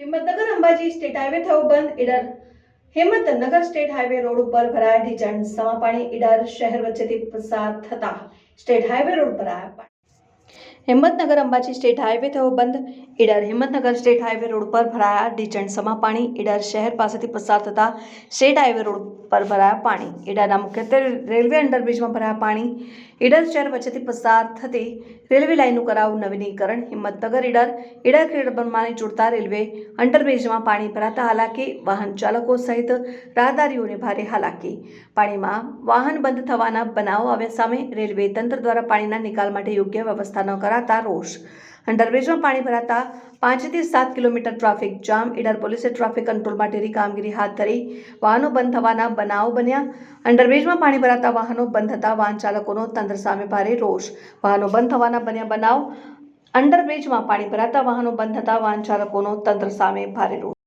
Himmatnagar Ambaji state highway થયો બંધ. Idar Himmatnagar state highway road ઉપર ભરાયા ઢીચણ. સમા પાણી ઈડર શહેર વચ્ચેથી પસાર થતા સ્ટેટ હાઈવે રોડ પર આવ્યા પાણી. હિંમતનગર અંબાજી સ્ટેટ હાઈવે થયો બંધ. Idar Himmatnagar state highway road પર ભરાયા ઢીચણ. સમા પાણી ઈડર શહેર પાસેથી પસાર થતા સ્ટેટ હાઈવે રોડ પર ભરાયા પાણી. ઈડરના મુખ્યત્વે રેલવે અંડરબ્રિજમાં ભરાયા પાણી. ઈડર શહેર વચ્ચેથી પસાર થતી રેલવે લાઇનનું કરાવું નવીનીકરણ. હિંમતનગર ઈડર ખેડ બનમાને જોડતા રેલવે અંડરબ્રિજમાં પાણી ભરાતા હાલાકી. વાહન ચાલકો સહિત રાહદારીઓને ભારે હાલાકી. પાણીમાં વાહન બંધ થવાના બનાવો આવ્યા સામે રેલવે તંત્ર દ્વારા પાણીના નિકાલ માટે યોગ્ય વ્યવસ્થા ન કરાતા રોષ. અંડરબ્રિજમાં પાણી ભરાતા 5 થી 7 કિલોમીટર ટ્રાફિક જામ. ઈડર પોલીસે ટ્રાફિક કંટ્રોલ માટેની કામગીરી હાથ ધરી. વાહનો બંધ થવાના બનાવો બન્યા. અંડરબ્રિજમાં પાણી ભરાતા વાહનો બંધ થતા વાહન ચાલકોનો તંત્ર સામે ભારે રોષ. વાહનો બંધ થવાના બન્યા બનાવ. અંડરબ્રિજમાં પાણી ભરાતા વાહનો બંધ થતા વાહન ચાલકોનો તંત્ર સામે ભારે રોષ.